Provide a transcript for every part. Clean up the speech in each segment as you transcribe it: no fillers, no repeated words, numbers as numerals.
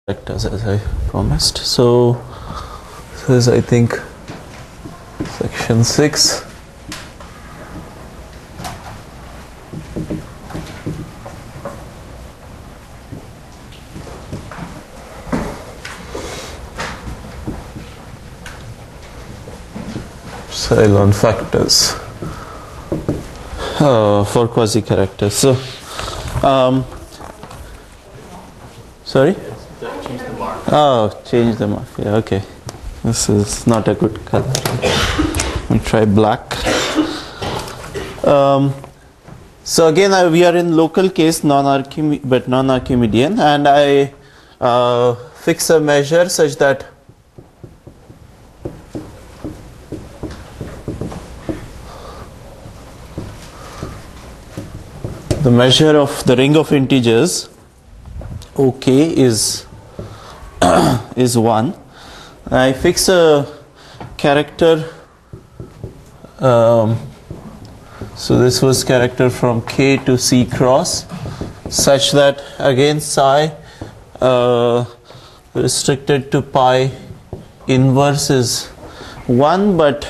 Vectors as I promised. So this is, I think, section 6. Epsilon factors for quasi-characters. So, sorry? Oh, change the mark. Yeah, okay. This is not a good color. I'll try black. So again, we are in local case, non-Archimedean, and I fix a measure such that the measure of the ring of integers OK is 1. I fix a character, so this was character from K to C cross, such that again psi restricted to pi inverse is 1, but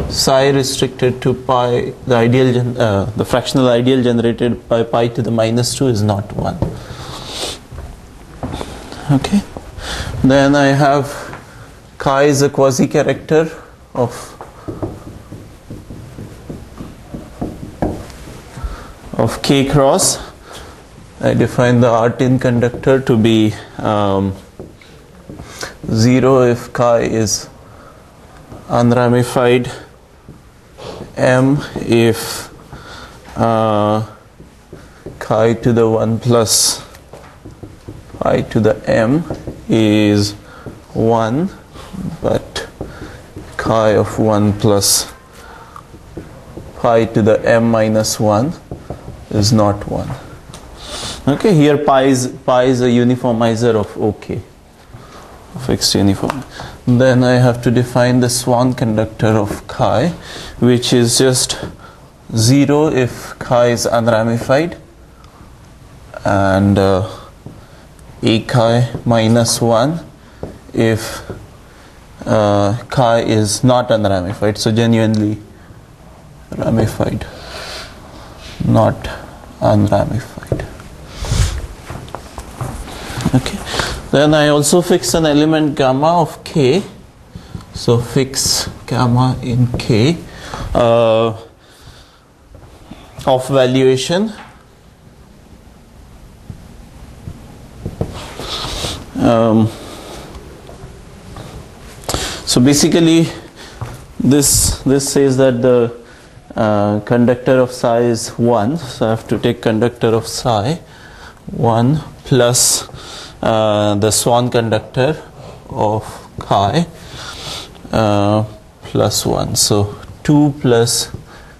psi restricted to pi, the fractional ideal generated by pi to the minus 2 is not 1. Okay. Then I have chi is a quasi-character of K cross. I define the R-tin conductor to be 0 if chi is unramified, M if chi to the 1 plus pi to the m is 1, but chi of 1 plus pi to the m minus 1 is not 1. Okay, here pi is a uniformizer of OK, fixed uniform. Then I have to define the Swan conductor of chi, which is just 0 if chi is unramified, and a chi minus 1 if chi is not unramified, so genuinely ramified, not unramified. Okay. Then I also fix an element gamma of K, so fix gamma in K of valuation. So basically this says that the conductor of psi is 1, so I have to take conductor of psi 1 plus the Swan conductor of chi plus 1, so 2 plus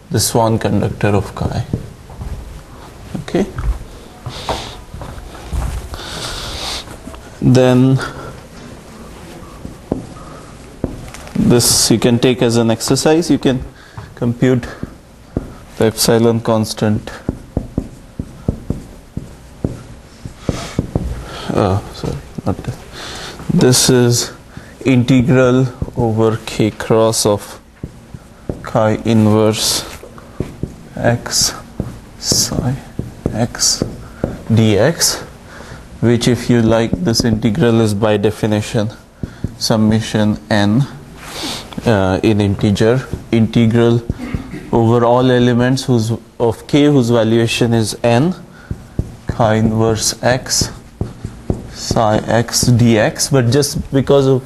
the Swan conductor of chi. Okay. Then this you can take as an exercise. You can compute the epsilon constant. Sorry, not this. This is integral over K cross of chi inverse x psi x dx, which, if you like, this integral is by definition summation n in integer, integral over all elements of K whose valuation is n, chi inverse x psi x dx. But just because of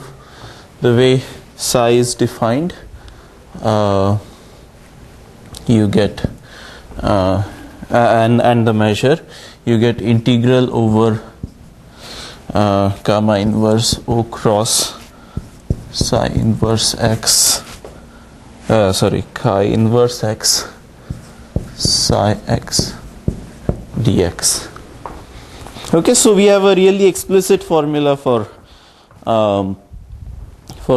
the way psi is defined, you get and the measure, you get integral over gamma inverse O cross psi inverse x chi inverse x psi x dx. Okay, so we have a really explicit formula for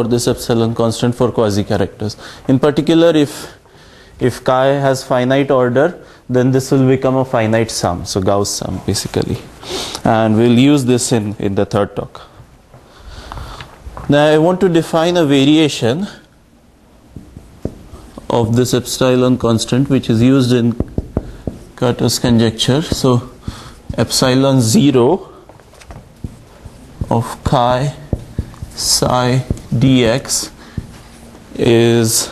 this epsilon constant for quasi-characters. In particular, if chi has finite order, then this will become a finite sum, so Gauss sum basically. And we'll use this in the third talk. Now I want to define a variation of this epsilon constant which is used in Kato's conjecture. So epsilon 0 of chi psi dx is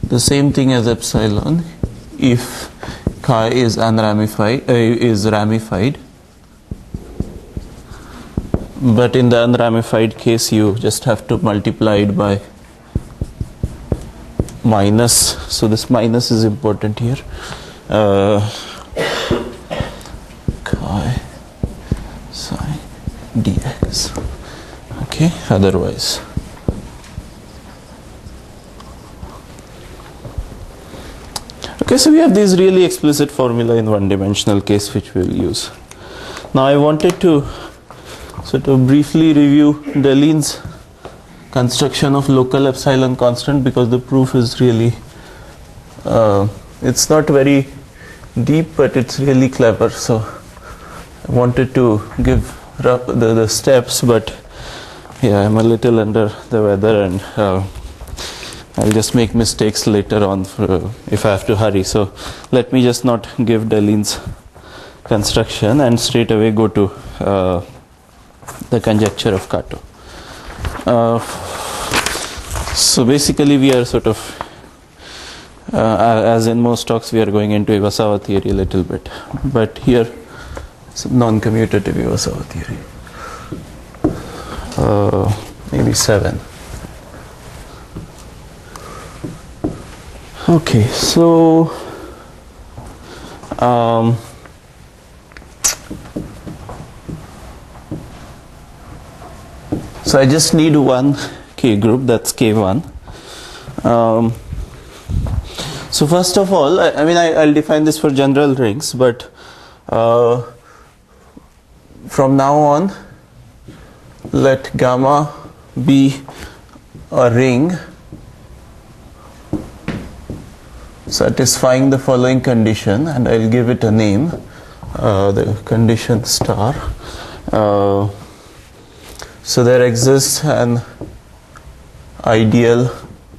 the same thing as epsilon if chi is ramified, but in the unramified case you just have to multiply it by minus, so this minus is important here, chi psi dx, okay, otherwise. Okay, so we have these really explicit formula in one-dimensional case which we will use. Now I wanted to sort of briefly review Delin's construction of local epsilon constant, because the proof is really, it's not very deep but it's really clever. So I wanted to give the steps, but yeah, I'm a little under the weather and I'll just make mistakes later on if I have to hurry. So let me just not give Delin's construction and straight away go to the conjecture of Kato. So basically we are sort of, as in most talks, we are going into Iwasawa theory a little bit, but here it's non-commutative Iwasawa theory. Maybe 7. Okay, so so I just need one K group, that's K1. So first of all, I mean I'll define this for general rings, but from now on let gamma be a ring satisfying the following condition, and I'll give it a name, the condition star. So there exists an ideal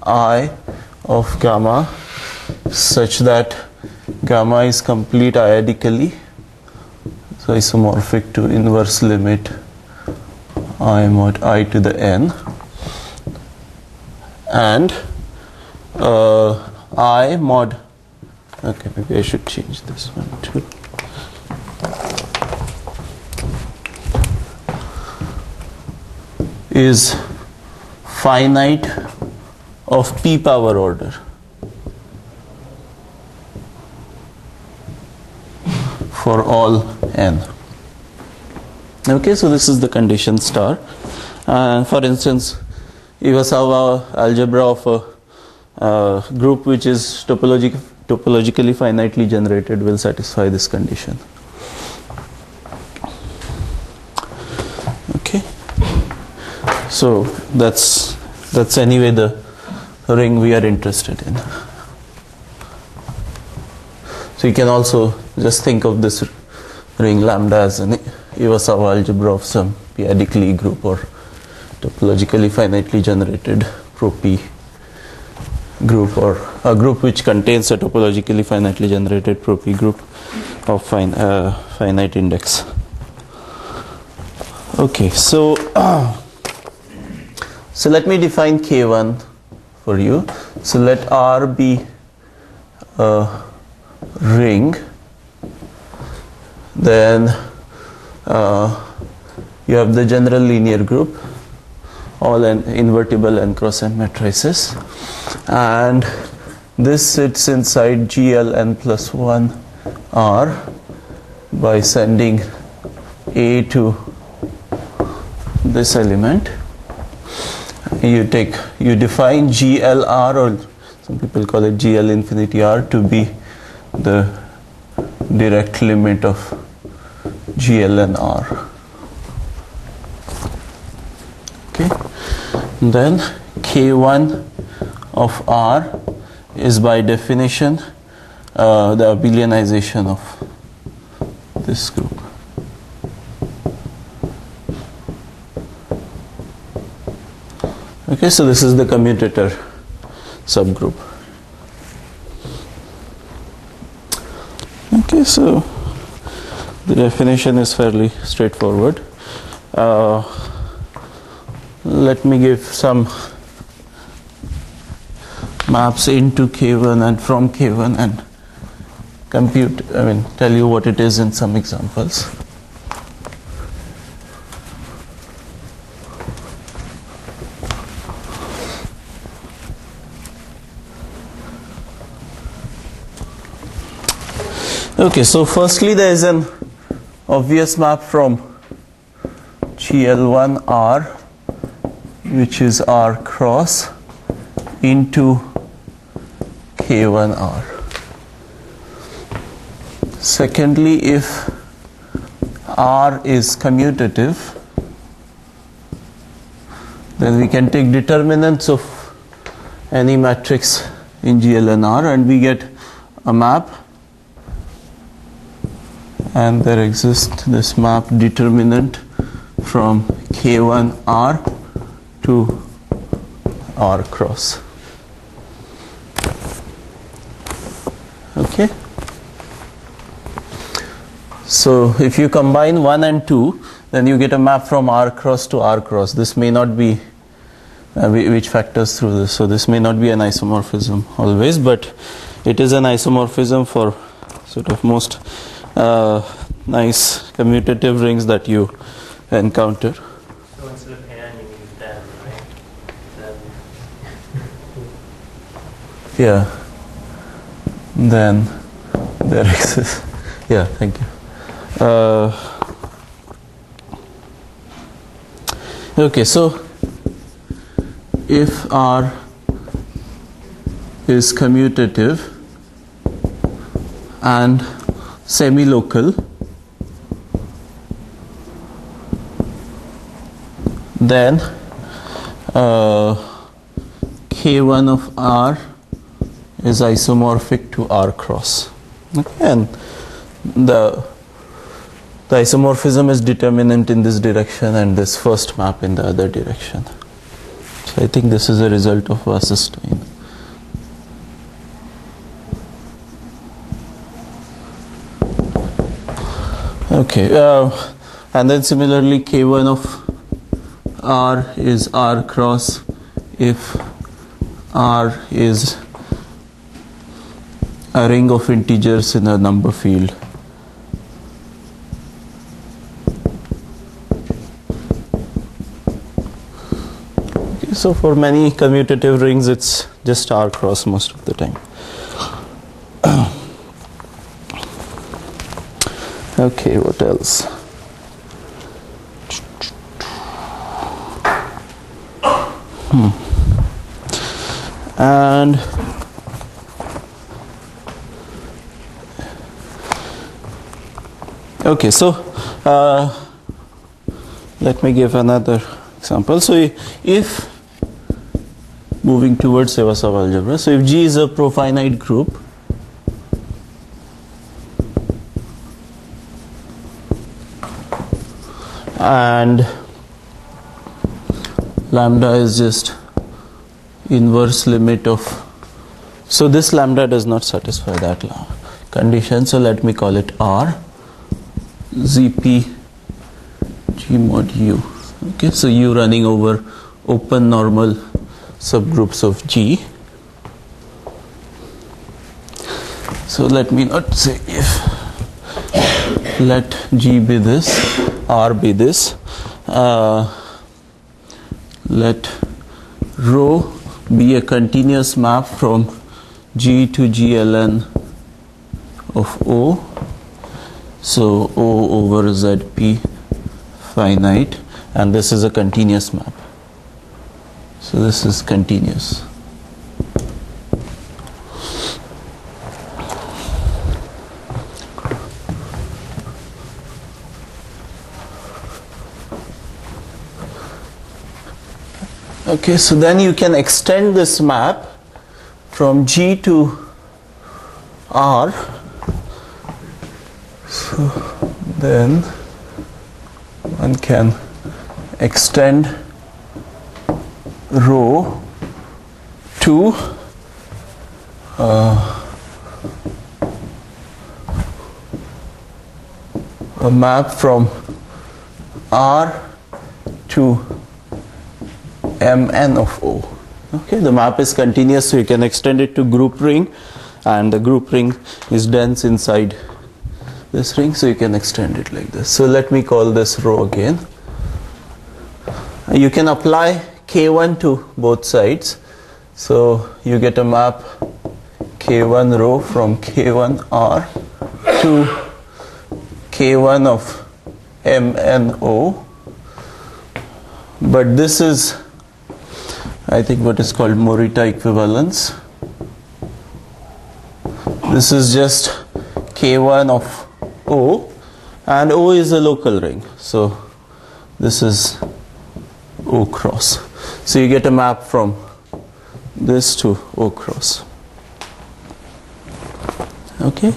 I of gamma such that gamma is complete iadically, so isomorphic to inverse limit I mod I to the n, and I mod, okay, maybe I should change this one too. Is finite of p power order for all n. Okay, so this is the condition star. For instance, Iwasawa algebra of a group which is topologically finitely generated will satisfy this condition. Okay, so that's anyway the ring we are interested in. So you can also just think of this ring lambda as an Iwasawa algebra of some p-adically group or topologically finitely generated pro-p group, or a group which contains a topologically finitely generated pro-p group of finite index. Okay, so so let me define K1 for you. So let R be a ring, then you have the general linear group, all invertible n cross n matrices, and this sits inside GLn plus 1 R by sending A to this element. You define GLR, or some people call it GL infinity R, to be the direct limit of GLn R. Okay, then K1 of R is by definition the abelianization of this group. Okay, so this is the commutator subgroup. Okay, so the definition is fairly straightforward. Let me give some maps into K1 and from K1 and tell you what it is in some examples. Okay, so firstly there is an obvious map from GL1R, which is R cross, into K1R. Secondly, if R is commutative, then we can take determinants of any matrix in GL1R and we get a map, and there exists this map determinant from K1R to R cross. Okay. So if you combine 1 and 2, then you get a map from R cross to R cross. This may not be which factors through this. So this may not be an isomorphism always, but it is an isomorphism for sort of most nice commutative rings that you encounter. So instead of and, you use then, right? Then. Yeah. Then there exists. Yeah, thank you. Okay, so if R is commutative and semi-local, then K1 of R is isomorphic to R cross. Okay, and the isomorphism is determinant in this direction and this first map in the other direction. So I think this is a result of Wasserstein. Okay, and then similarly K1 of R is R cross if R is a ring of integers in a number field. Okay, so for many commutative rings it's just R cross most of the time. Okay, what else? And okay, so let me give another example. So if moving towards Sevasov algebra, so if G is a profinite group, and lambda is just inverse limit of, so this lambda does not satisfy that condition, so let me call it R ZP G mod U. Okay, so U running over open normal subgroups of G. So let me not say if, let G be this, R be this, let rho be a continuous map from G to GLN of O, so O over ZP finite, and this is a continuous map, so this is continuous. Okay, so then you can extend this map from G to R, so then one can extend rho to a map from R to Mn of O. Okay, the map is continuous, so you can extend it to group ring, and the group ring is dense inside this ring, so you can extend it like this. So let me call this rho again. You can apply K1 to both sides, so you get a map K1 rho from K1R to K1 of MNO, but this is, I think, what is called Morita equivalence. This is just K1 of O, and O is a local ring, so this is O cross. So you get a map from this to O cross. Okay.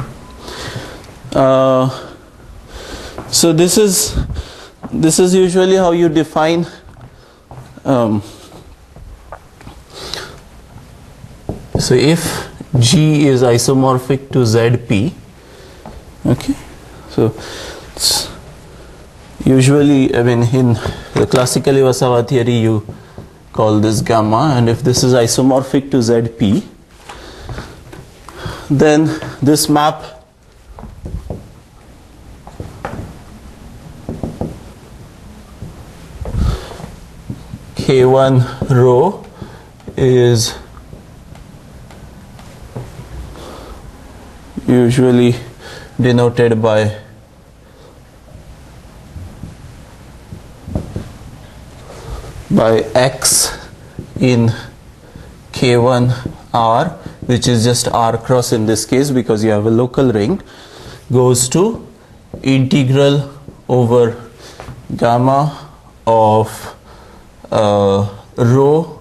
So this is usually how you define so if G is isomorphic to ZP, okay, so it's usually, I mean, in the classical Iwasawa theory you call this gamma, and if this is isomorphic to ZP, then this map K1 rho is usually denoted by X in K1R, which is just R cross in this case because you have a local ring, goes to integral over gamma of rho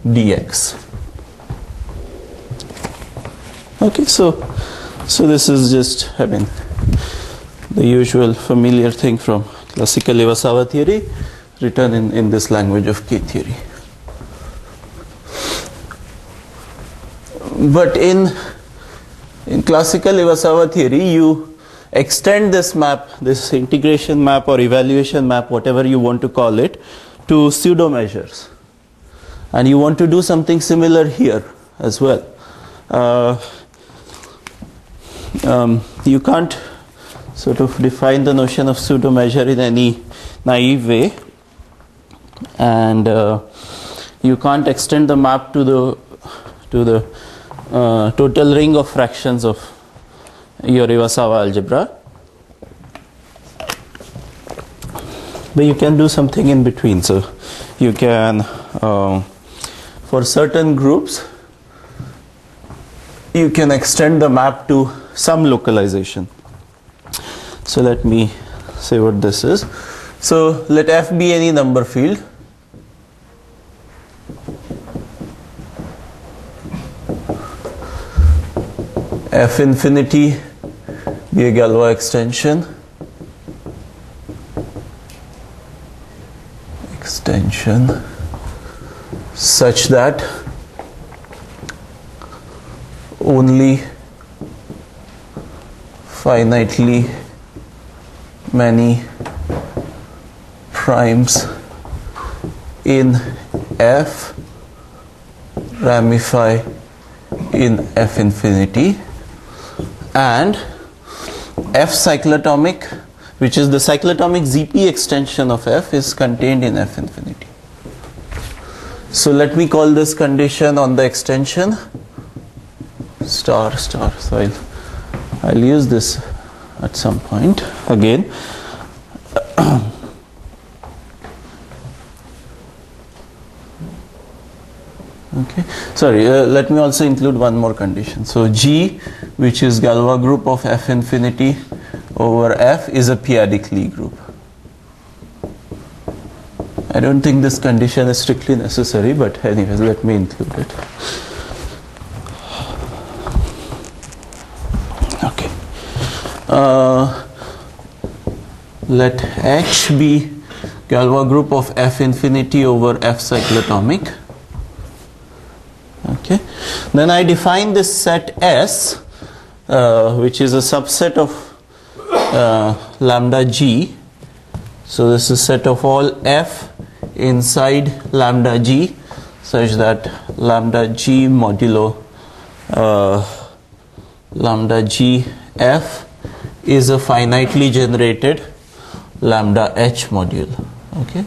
dx. Okay, so this is just, I mean, the usual familiar thing from classical Iwasawa theory written in this language of K theory. But in classical Iwasawa theory, you extend this map, this integration map or evaluation map, whatever you want to call it, to pseudo measures, and you want to do something similar here as well. You can't sort of define the notion of pseudo measure in any naive way, and you can't extend the map to the total ring of fractions of your Iwasawa algebra, but you can do something in between. So you can, for certain groups, you can extend the map to some localization. So let me say what this is. So let F be any number field. F infinity be a Galois extension. Such that only finitely many primes in F ramify in F infinity, and F cyclotomic, which is the cyclotomic ZP extension of F, is contained in F infinity. So let me call this condition on the extension star star. So I'll use this at some point again. Okay, sorry, let me also include one more condition. So G, which is Galois group of F infinity over F, is a p-adic Lie group. I don't think this condition is strictly necessary, but anyways, let me include it. let H be Galois group of F infinity over F cyclotomic. Okay, then I define this set S, which is a subset of lambda G. So this is set of all F inside lambda G, such that lambda G modulo lambda G F is a finitely generated lambda H module. Okay,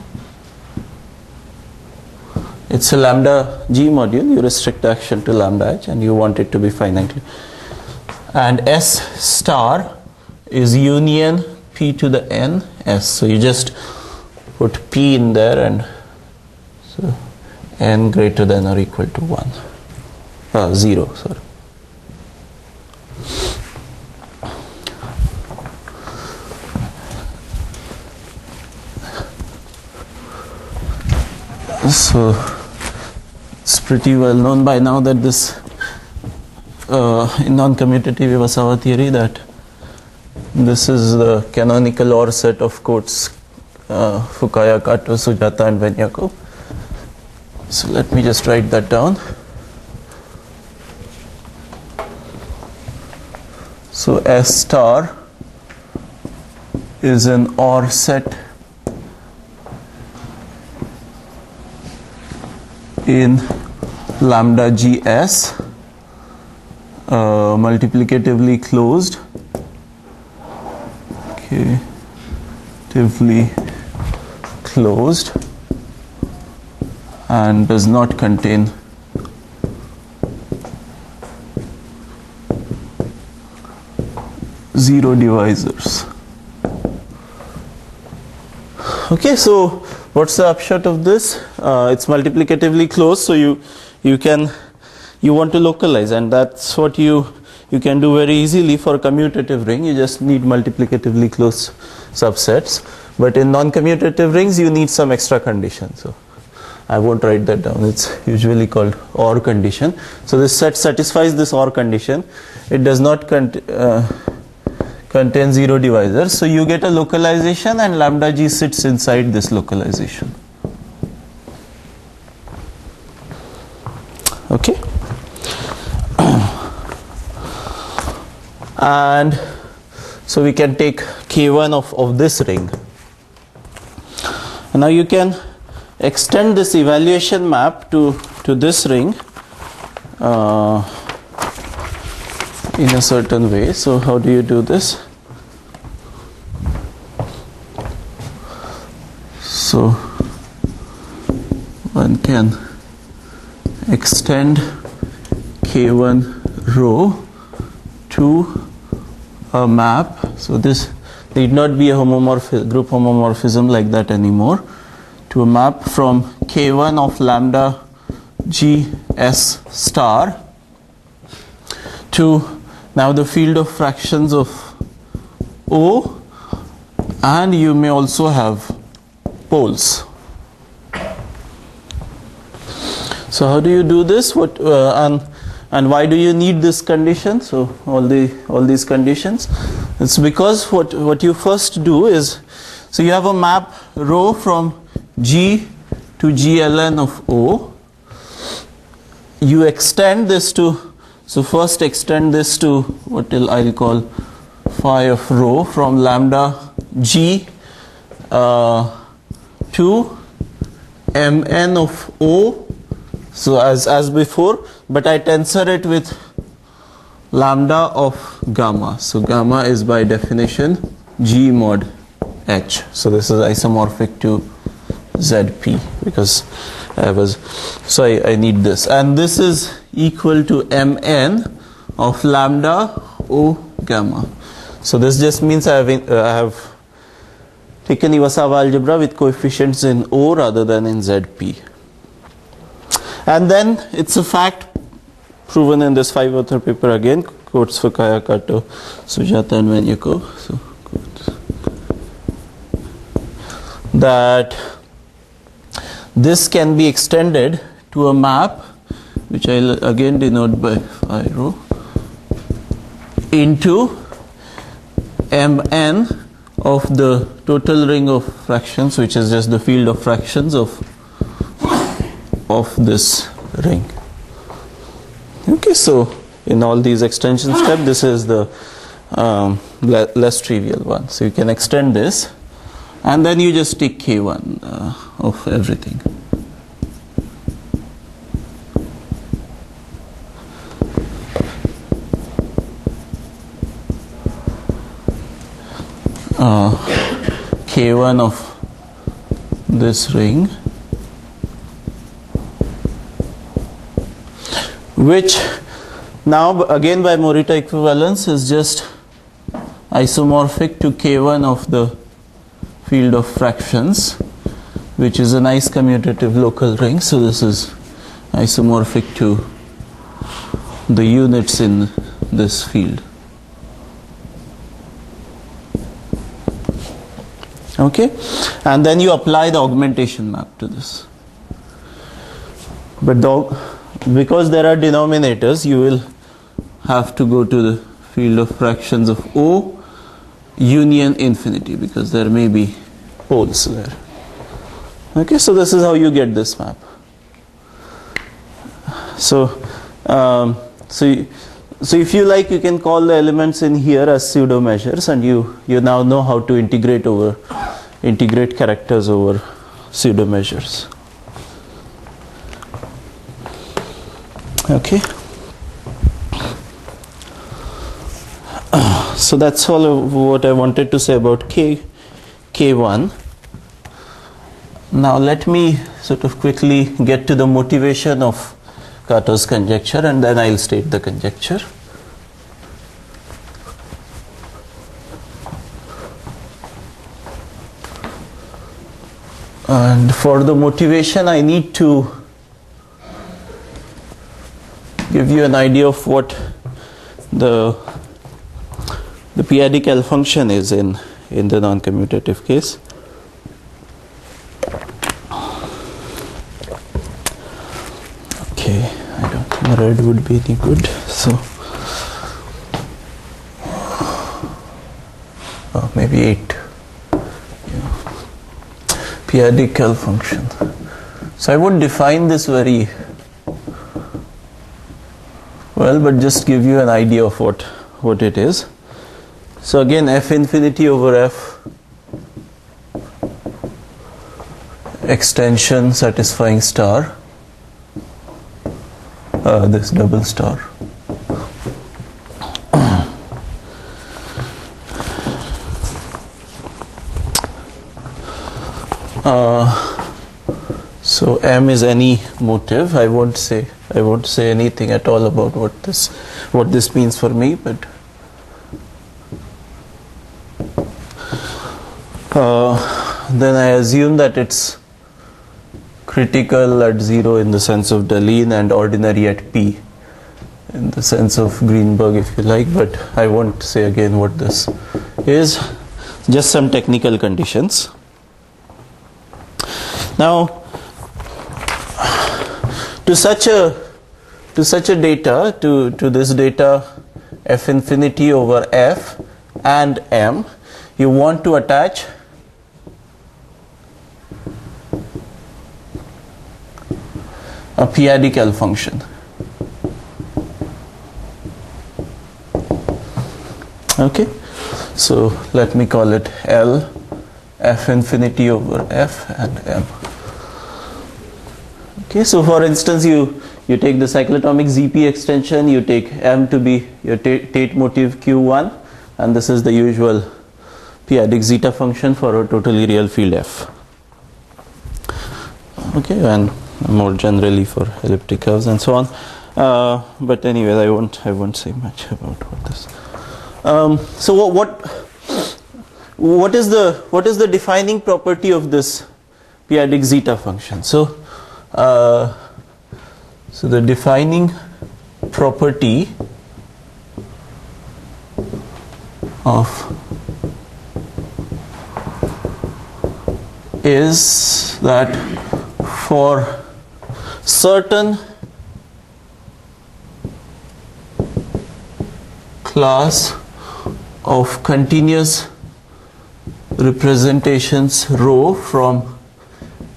it's a lambda G module. You restrict action to lambda H and you want it to be finitely, and S star is union P to the n S. So you just put P in there, and so n greater than or equal to 0, sorry. So it's pretty well known by now that this in non-commutative Iwasawa theory, that this is the canonical OR set of quotes Fukaya, Kato, Sujata and Benyako. So let me just write that down. So S star is an OR set in lambda GS, multiplicatively closed, and does not contain zero divisors. Okay, so what's the upshot of this? It's multiplicatively closed, so you want to localize, and that's what you can do very easily for a commutative ring. You just need multiplicatively closed subsets, but in non-commutative rings you need some extra condition. So I won't write that down. It's usually called OR condition. So this set satisfies this OR condition. It does not contain zero divisors, so you get a localization, and lambda G sits inside this localization. Okay, and so we can take K1 of this ring. Now you can extend this evaluation map to this ring in a certain way. So how do you do this? So one can extend K1 row to a map. So this need not be a group homomorphism like that anymore, to a map from K1 of lambda G S star to now the field of fractions of O, and you may also have poles. So how do you do this? And why do you need this condition? So all these conditions. It's because what you first do is, so you have a map rho from G to GLN of O. You extend this to, so first extend this to what I'll call phi of rho from lambda G to Mn of O. So as before, but I tensor it with lambda of gamma. So gamma is by definition G mod H. So this is isomorphic to ZP because I need this, and this is equal to Mn of lambda O gamma. So this just means I have taken Iwasawa algebra with coefficients in O rather than in ZP. And then it's a fact proven in this 5 author paper again, quotes Fukaya, Kato, Sujata and Venyako, so that this can be extended to a map, which I'll again denote by phi rho, into Mn of the total ring of fractions, which is just the field of fractions of this ring. Okay, so in all these extension steps, this is the less trivial one. So you can extend this, and then you just take K1 of everything. K1 of this ring, which now again by Morita equivalence is just isomorphic to K1 of the field of fractions, which is a nice commutative local ring. So this is isomorphic to the units in this field. Okay, and then you apply the augmentation map to this. But because there are denominators, you will have to go to the field of fractions of O union infinity, because there may be poles there. Okay, so this is how you get this map. So if you like, you can call the elements in here as pseudo measures, and you now know how to integrate characters over pseudo measures. Okay. So that's all of what I wanted to say about K1. Now let me sort of quickly get to the motivation of Kato's conjecture, and then I'll state the conjecture. And for the motivation, I need to give you an idea of what the periodic L function is in the non-commutative case. Okay, I don't think red would be any good, so maybe 8. Periodic L function. So I won't define this very well, but just give you an idea of what it is. So again, f infinity over f extension satisfying star, this double star. So M is any motive. I won't say anything at all about what this means for me, but then I assume that it's critical at 0 in the sense of Deligne and ordinary at P in the sense of Greenberg, if you like, but I won't say again what this is. Just some technical conditions. Now, to such a data, to this data f infinity over f and m, you want to attach a periodic L function. Okay, so let me call it L f infinity over f and m. Okay, so for instance, you take the cyclotomic ZP extension, you take M to be your Tate motive Q1, and this is the usual periodic zeta function for a totally real field F. Okay, and more generally for elliptic curves and so on. But anyway, I won't say much about what this. So what is the defining property of this periodic zeta function? So the defining property of is that for certain class of continuous representations rho from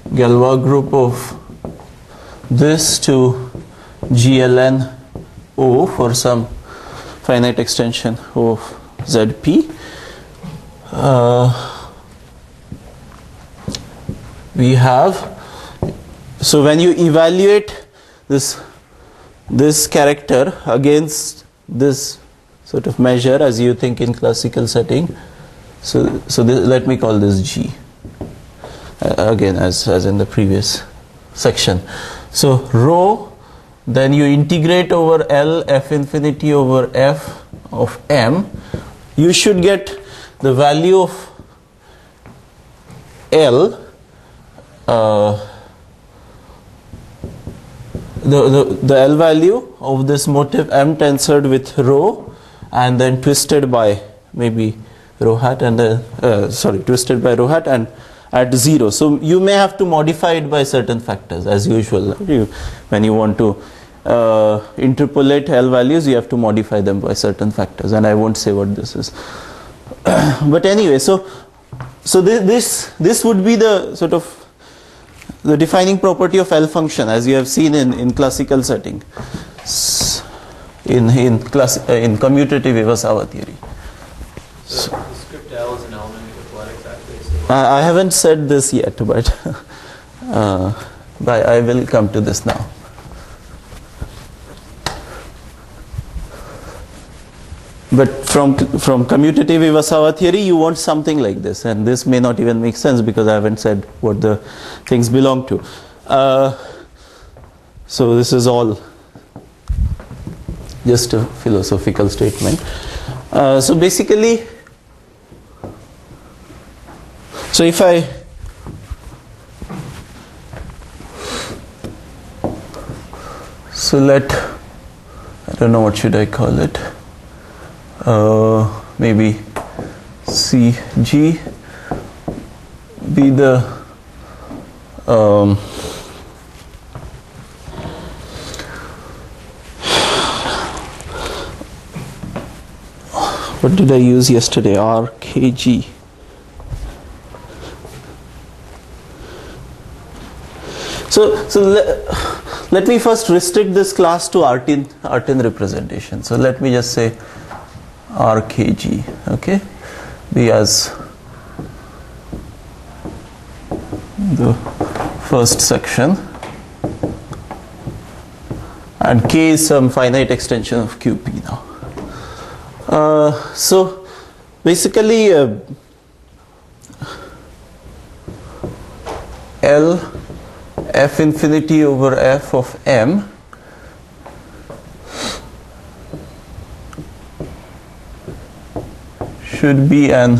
Galois group of this to GLN O for some finite extension of ZP. We have, so when you evaluate this character against this sort of measure as you think in classical setting, so this, let me call this G again as in the previous section. So rho, then you integrate over L f infinity over f of m, you should get the value of L, the L value of this motive m tensored with rho and then twisted by maybe rho hat and twisted by rho hat and at 0. So you may have to modify it by certain factors as usual. When you want to interpolate L values, you have to modify them by certain factors, and I won't say what this is. But anyway, so this would be the sort of the defining property of L function as you have seen in classical setting, in commutative Iwasawa theory. So the script L is an element of what exactly? I haven't said this yet, but I will come to this now. But from commutative Iwasawa theory, you want something like this, and this may not even make sense because I haven't said what the things belong to. So this is all just a philosophical statement. So basically, so if I don't know what should I call it. Maybe CG be the what did I use yesterday? RKG. So let me first restrict this class to Artin representation. So let me just say RKG, okay, be as the first section, and K is some finite extension of QP now. So basically L f infinity over f of m should be an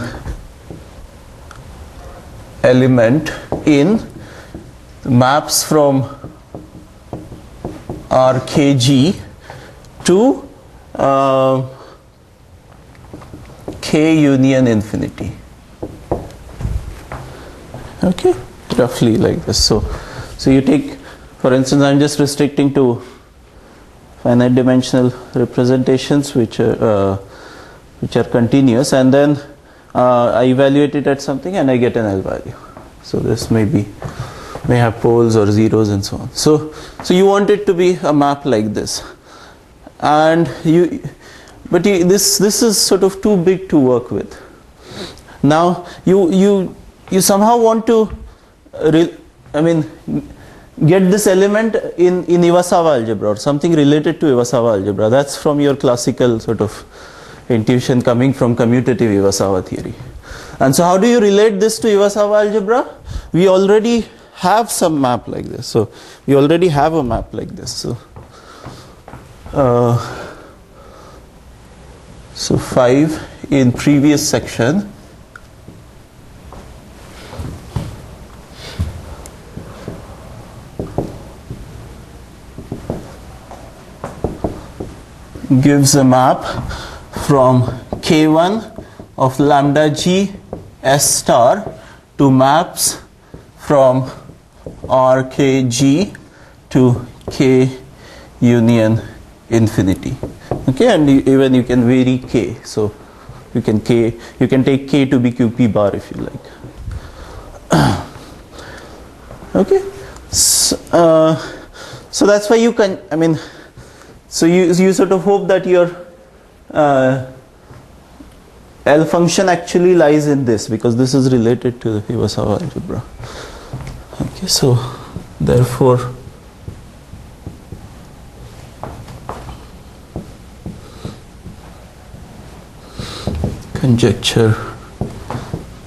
element in maps from RKG to K union infinity. Okay, roughly like this. So you take, for instance, I'm just restricting to finite dimensional representations which are continuous, and then I evaluate it at something and I get an L value. So this may have poles or zeros and so on. So you want it to be a map like this, and this is sort of too big to work with. Now you somehow want to get this element in Iwasawa algebra or something related to Iwasawa algebra. That's from your classical sort of intuition coming from commutative Iwasawa theory. And so how do you relate this to Iwasawa algebra? We already have some map like this. So we already have a map like this. So 5 in previous section gives a map from K1 of lambda G S star to maps from RKG to K union infinity. Okay, and even you can vary K. So You can take k to be qp bar if you like. Okay, so that's why you can, I mean, so you sort of hope that your L function actually lies in this, because this is related to the Iwasawa algebra. Okay, so therefore conjecture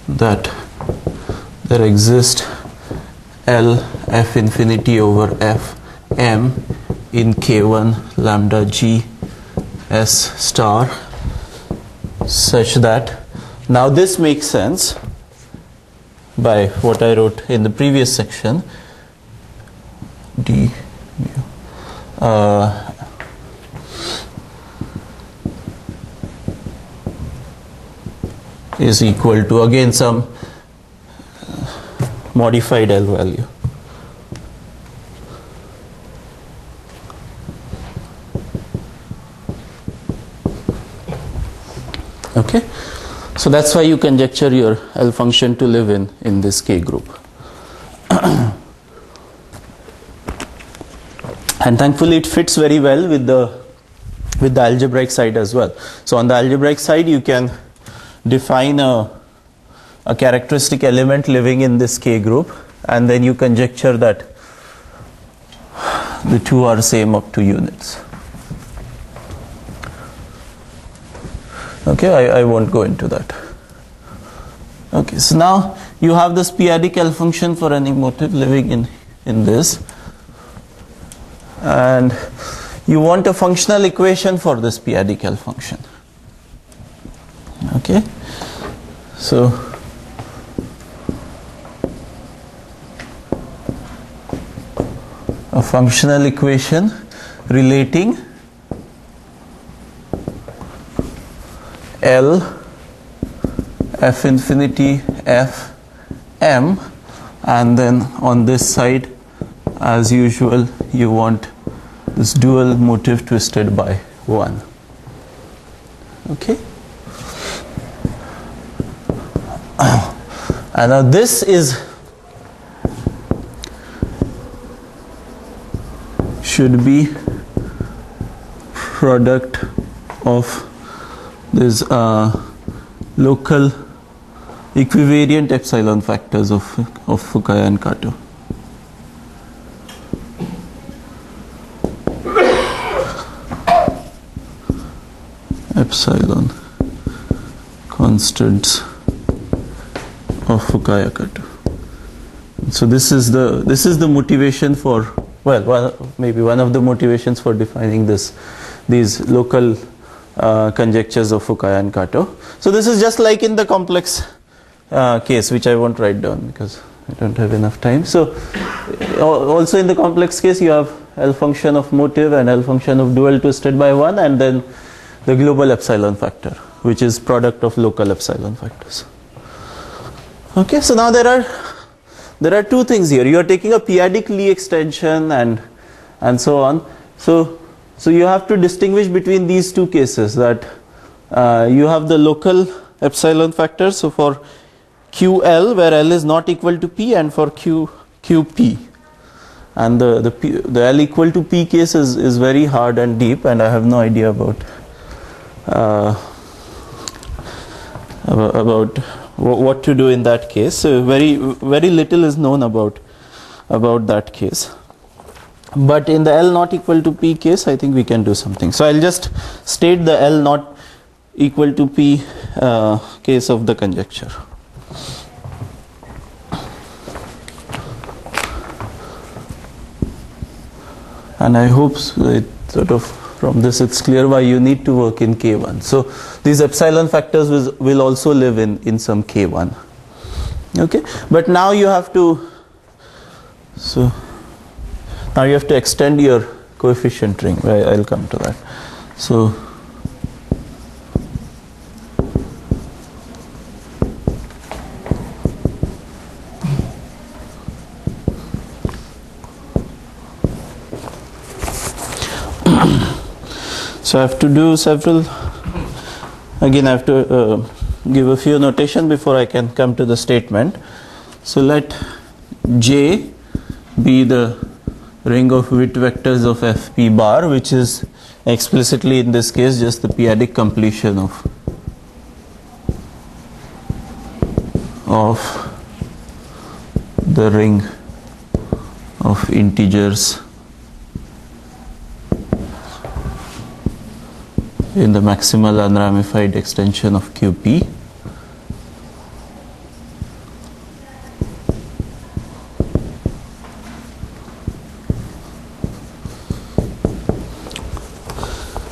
that there exists L f infinity over f m in k1 lambda g s star, such that, now this makes sense by what I wrote in the previous section, d is equal to, again, some modified L value. Okay, so that's why you conjecture your L function to live in this K group. And thankfully it fits very well with the algebraic side as well. So on the algebraic side you can define a characteristic element living in this K group, and then you conjecture that the two are same up to units. Okay, I won't go into that. Okay, so now you have this p-adic L function for any motive living in this, and you want a functional equation for this p-adic L function. Okay, so a functional equation relating L f infinity f m, and then on this side, as usual, you want this dual motive twisted by 1. Okay, and now this should be product of this local equivariant epsilon factors of Fukaya and Kato. Epsilon constants of Fukaya Kato. So this is the motivation for, maybe one of the motivations for defining these local conjectures of Fukaya and Kato. So this is just like in the complex case, which I won't write down because I don't have enough time. So also in the complex case you have L function of motive and L function of dual twisted by 1, and then the global epsilon factor, which is product of local epsilon factors. Okay, so now there are two things here. You are taking a p-adic Lie extension and so on. So you have to distinguish between these two cases, that you have the local epsilon factors, so for QL where L is not equal to P, and for QP. And the L equal to P case is very hard and deep, and I have no idea about what to do in that case. So very little is known about that case. But in the L not equal to P case, I think we can do something. So I'll just state the L not equal to P case of the conjecture. And I hope from this it's clear why you need to work in K1. So these epsilon factors will also live in some K1. Okay, but now you have to extend your coefficient ring. I'll come to that. So I have to do several again I have to give a few notation before I can come to the statement. So let J be the ring of Witt vectors of Fp bar, which is explicitly in this case just the p-adic completion of the ring of integers in the maximal unramified extension of QP.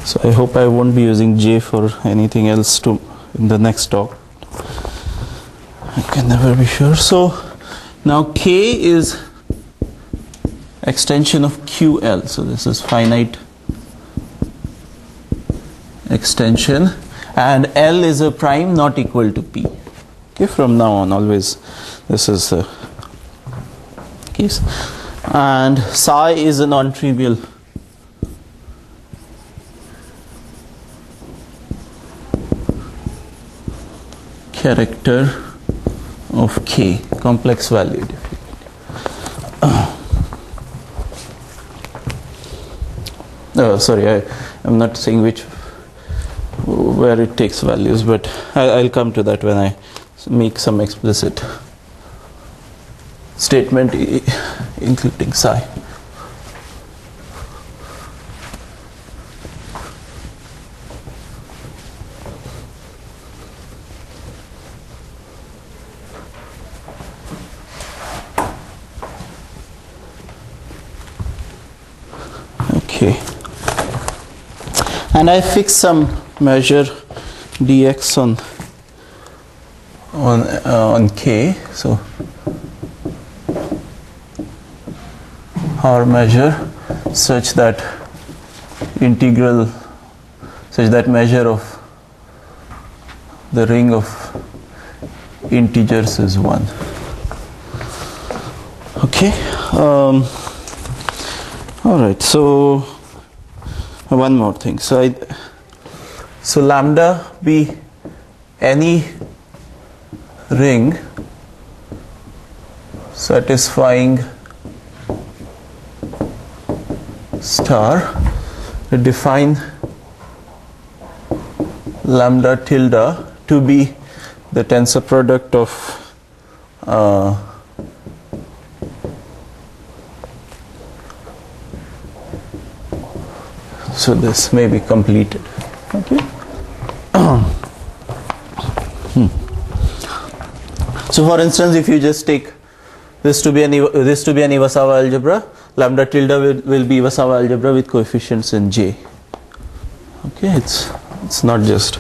So I hope I won't be using J for anything else in the next talk. I can never be sure. So now K is extension of QL. So this is finite extension, and L is a prime not equal to P. Okay, from now on always this is the case. And psi is a non-trivial character of K, complex valued. Sorry, I'm not saying where it takes values, but I'll come to that when I make some explicit statement including psi. Okay, and I fix some measure dx on K. So our measure such that measure of the ring of integers is 1. Okay. All right. So one more thing. So lambda be any ring satisfying star. Define lambda tilde to be the tensor product of so this may be completed. Okay. So for instance, if you just take this to be an Iwasawa algebra, lambda tilde will be Iwasawa algebra with coefficients in J. Okay, it's not just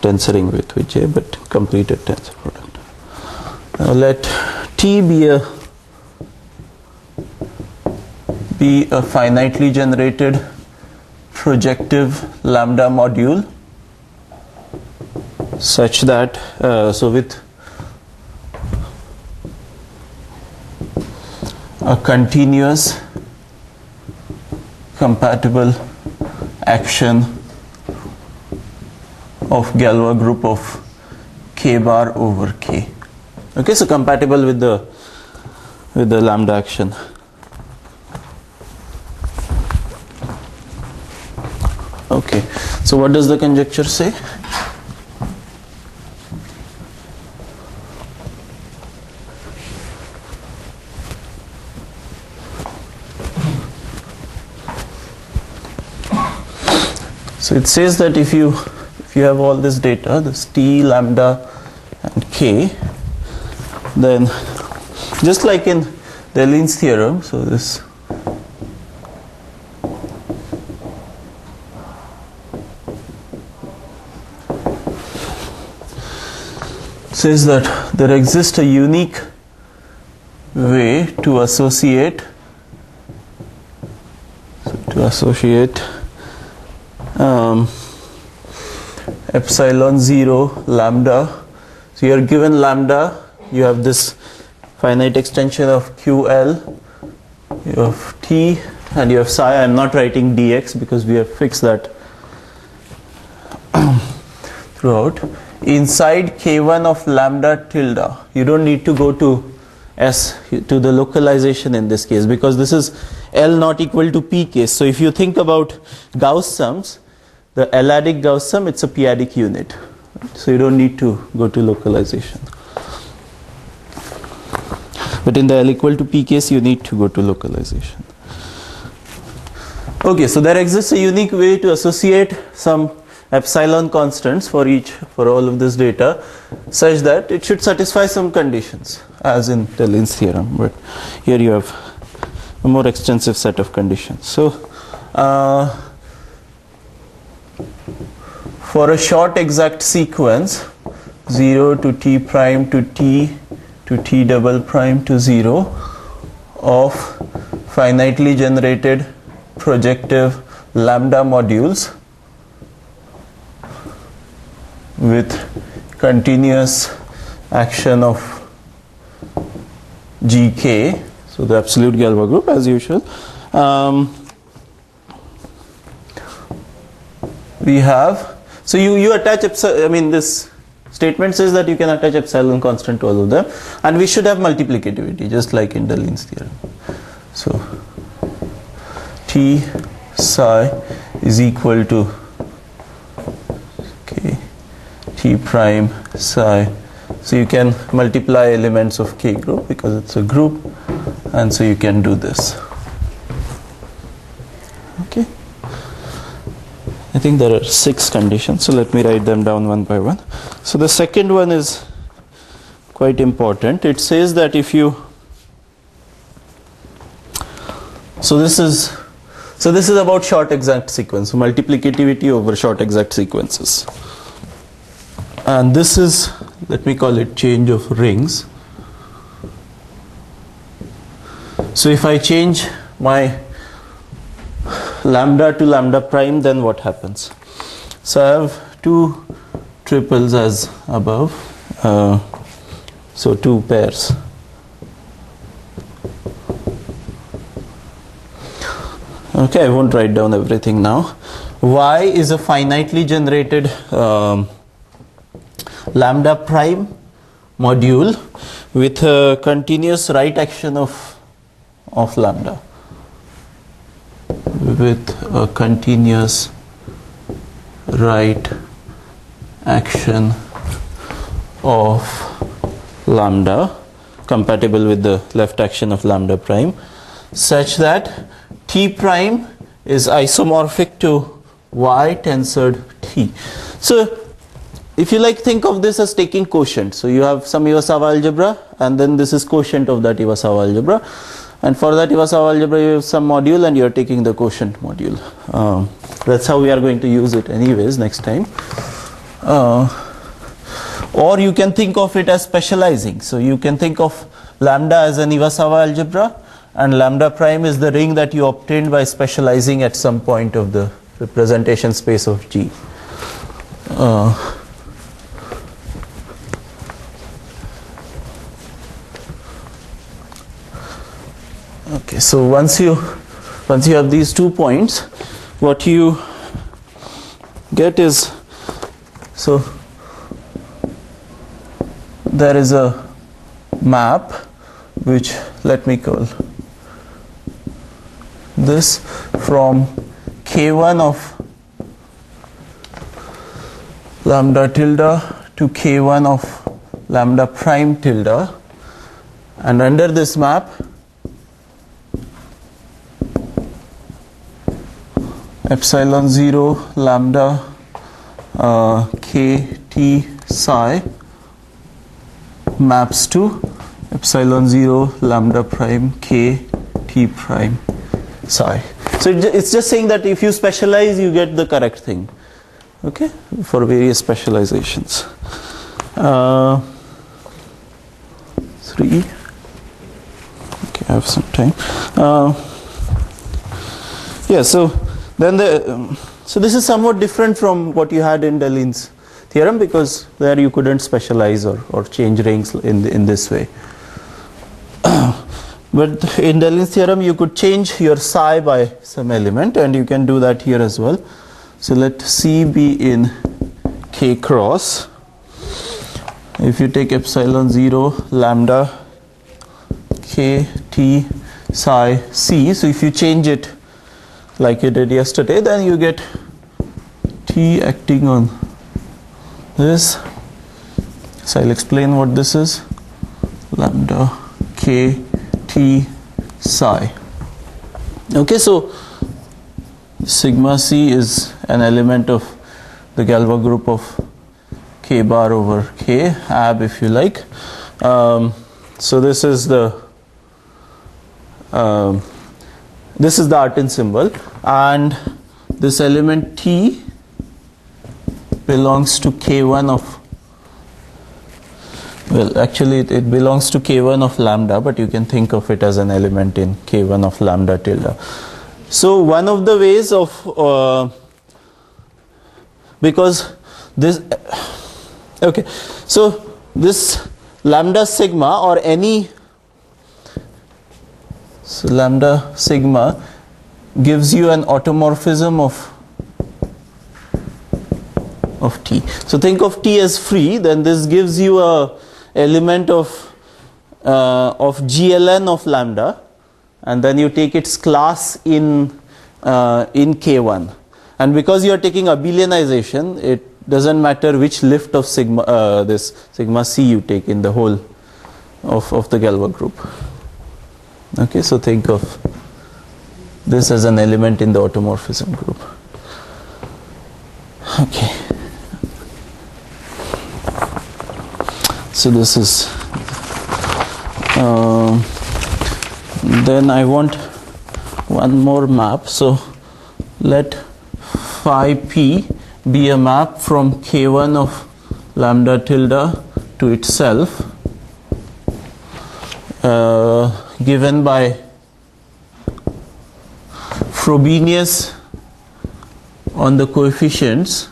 tensoring with J, but completed tensor product. Now let T be a finitely generated projective lambda module such that so with a continuous compatible action of Galois group of K bar over K. Okay, so compatible with the lambda action. Okay, so what does the conjecture say? So it says that if you have all this data, this T, lambda and K, then just like in Deline's theorem, so this says that there exists a unique way to associate epsilon 0 lambda. So you are given lambda, you have this finite extension of QL, you have T, and you have psi. I am not writing dx because we have fixed that. throughout inside K1 of lambda tilde. You don't need to go to S, to the localization in this case, because this is L not equal to P case. So if you think about Gauss sums, the L-adic Gauss sum, it's a p-adic unit. So you don't need to go to localization. But in the L equal to P case, you need to go to localization. Okay, so there exists a unique way to associate some epsilon constants for all of this data, such that it should satisfy some conditions, as in Deline's theorem. But here you have a more extensive set of conditions. So for a short exact sequence 0 to t prime to t double prime to 0 of finitely generated projective lambda modules with continuous action of gk, so the absolute Galois group as usual, we have, so you attach epsilon, I mean this statement says that you can attach epsilon constant to all of them, and we should have multiplicativity just like in Deline's theorem. So T psi is equal to T prime psi. So you can multiply elements of K group because it's a group, and so you can do this. Okay. I think there are 6 conditions, so let me write them down one by one. So the second one is quite important. It says that if you, so this is about short exact sequence, so multiplicativity over short exact sequences. And this is, let me call it change of rings. So if I change my lambda to lambda prime, then what happens? So I have 2 triples as above, so 2 pairs. Okay, I won't write down everything now. Y is a finitely generated lambda prime module with a continuous right action of lambda, with a continuous right action of lambda compatible with the left action of lambda prime, such that T prime is isomorphic to Y tensored T. So if you like, think of this as taking quotient. So you have some Iwasawa algebra, and then this is quotient of that Iwasawa algebra, and for that Iwasawa algebra you have some module and you are taking the quotient module. That's how we are going to use it anyways next time. Or you can think of it as specializing. So you can think of lambda as an Iwasawa algebra, and lambda prime is the ring that you obtained by specializing at some point of the representation space of G. Okay, so once you have these 2 points, what you get is, so there is a map which, let me call this, from K1 of lambda tilde to K1 of lambda prime tilde, and under this map epsilon 0 lambda k t psi maps to epsilon 0 lambda prime k t prime psi. So it's just saying that if you specialize, you get the correct thing. Okay, for various specializations. 3. Okay, I have some time. Yeah, so then so this is somewhat different from what you had in Deline's theorem, because there you couldn't specialize or change rings in this way. But in Deline's theorem you could change your psi by some element, and you can do that here as well. So let C be in K cross. If you take epsilon 0 lambda K T psi C, so if you change it like you did yesterday, then you get T acting on this. So I'll explain what this is. Lambda K T psi. Okay, so sigma C is an element of the Galois group of K bar over K, ab if you like. So this is the Artin symbol, and this element T belongs to K1 of, well, actually it belongs to K1 of lambda, but you can think of it as an element in K1 of lambda tilde. So one of the ways of, because this, okay, so this lambda sigma or any, so lambda sigma gives you an automorphism of T. So think of T as free, then this gives you a element of GLN of lambda, and then you take its class in K1, and because you are taking abelianization, it doesn't matter which lift of sigma this sigma C you take in the whole of the Galois group. Okay, so think of this as an element in the automorphism group. Okay, so this is then I want one more map. So let phi p be a map from K1 of lambda tilde to itself, given by Frobenius on the coefficients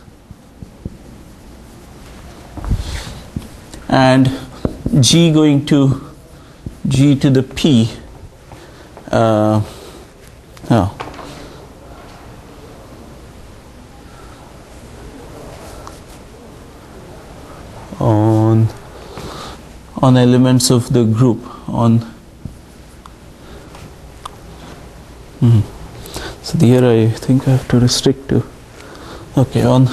and G going to G to the P on elements of the group on so here I think I have to restrict to on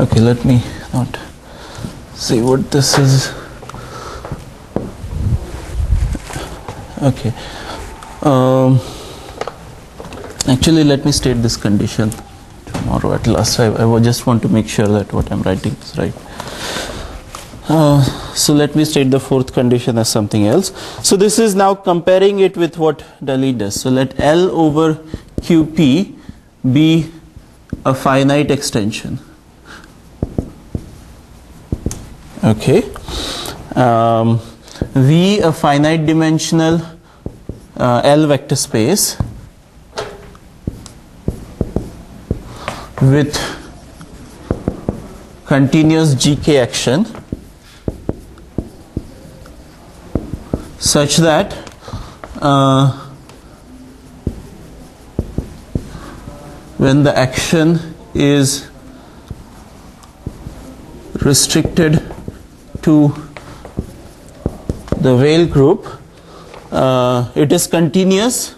okay, let me not see what this is. Okay, actually let me state this condition tomorrow at last. I just want to make sure that what I'm writing is right. So let me state the fourth condition as something else. So this is now comparing it with what Dali does. So let L over QP be a finite extension. Okay, V a finite dimensional L vector space with continuous GK action such that when the action is restricted to the Weyl group, it is continuous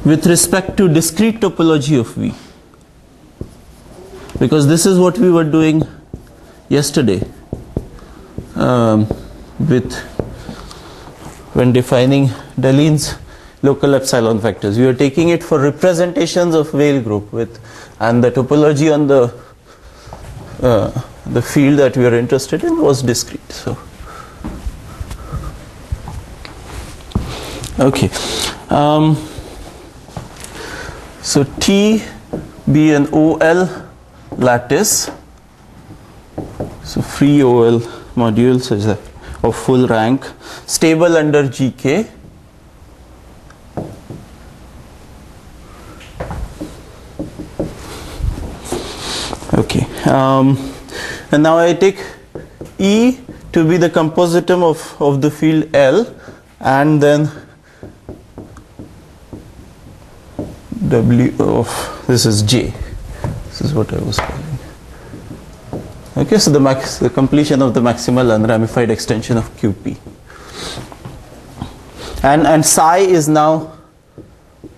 with respect to discrete topology of V, because this is what we were doing yesterday when defining Dalin's local epsilon vectors. We are taking it for representations of Weyl group and the topology on the field that we are interested in was discrete. So okay, so T be an OL lattice, so free OL module such that of full rank, stable under GK, okay, and now I take E to be the compositum of the field L, and then W of this is J. This is what I was calling. Okay, so the completion of the maximal unramified extension of QP. And psi is now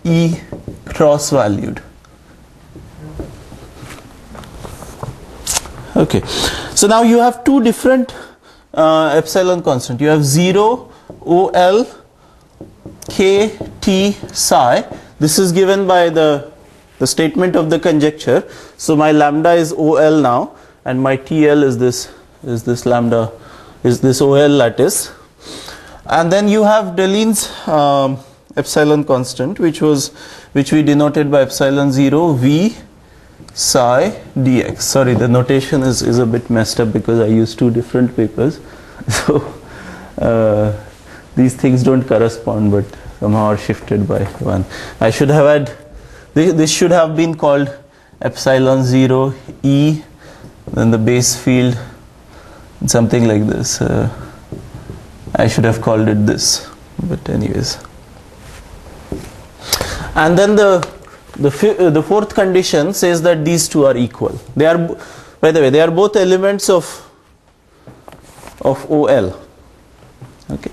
E cross valued. Okay, so now you have two different epsilon constant. You have 0 OL K T psi. This is given by the statement of the conjecture. So my lambda is OL now, and my TL is this lambda, is this OL lattice. And then you have Deligne's epsilon constant, which we denoted by epsilon 0 V psi dx. Sorry, the notation is a bit messed up because I used two different papers. So these things don't correspond, but somehow are shifted by one. I should have had this should have been called epsilon 0 E, then the base field, something like this. I should have called it this, but anyways. And then the fourth condition says that these two are equal. They are, by the way, they are both elements of OL. Okay.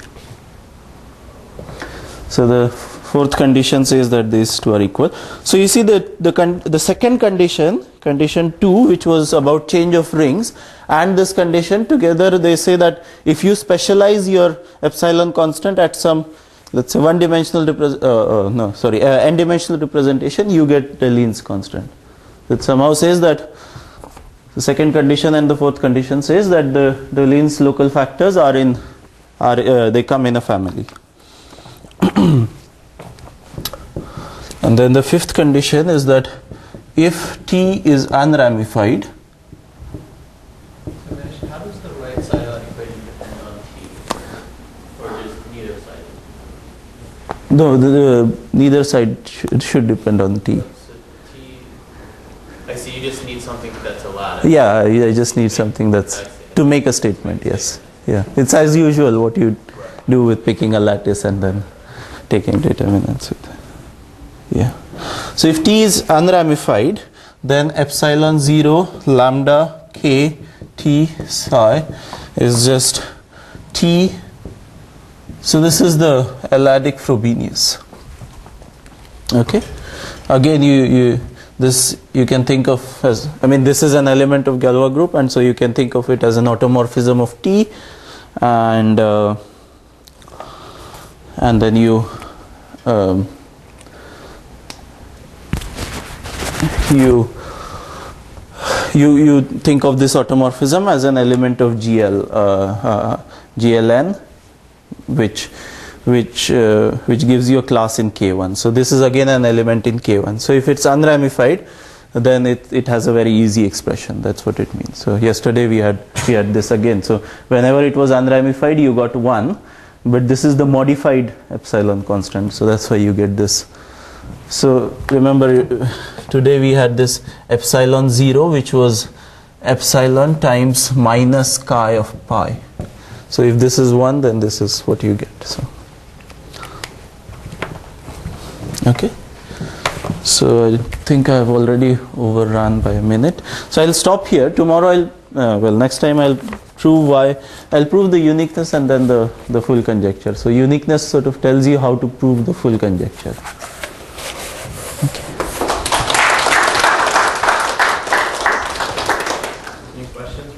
So the fourth condition says that these two are equal. So you see that the second condition, condition 2, which was about change of rings, and this condition together, they say that if you specialize your epsilon constant at some, let's say n-dimensional representation, you get Deligne's constant. That somehow says that the second condition and the fourth condition says that the Deligne's local factors they come in a family. And then the fifth condition is that if T is unramified. Mahesh, how does the right side of the equation depend on T? Or just neither side? No, neither side should depend on T. So T, I see, you just need something that's a lattice. Yeah, I just need something that's to make a statement, yes. Yeah, it's as usual what you do with picking a lattice and then taking determinants with it. Yeah. So if T is unramified, then epsilon 0 lambda K T psi is just T. So this is the L-adic Frobenius. Okay. Again, you can think of as, I mean, this is an element of Galois group, and so you can think of it as an automorphism of T, and then you think of this automorphism as an element of GLN, which gives you a class in K1. So this is again an element in K1. So if it's unramified, then it has a very easy expression. That's what it means. So yesterday we had this again. So whenever it was unramified, you got 1, but this is the modified epsilon constant. So that's why you get this. So remember, today we had this epsilon 0, which was epsilon times minus chi of pi. So if this is 1, then this is what you get. So okay. So I think I have already overrun by a minute. So I'll stop here. Tomorrow next time I'll prove the uniqueness and then the full conjecture. So uniqueness sort of tells you how to prove the full conjecture. Okay. Any questions?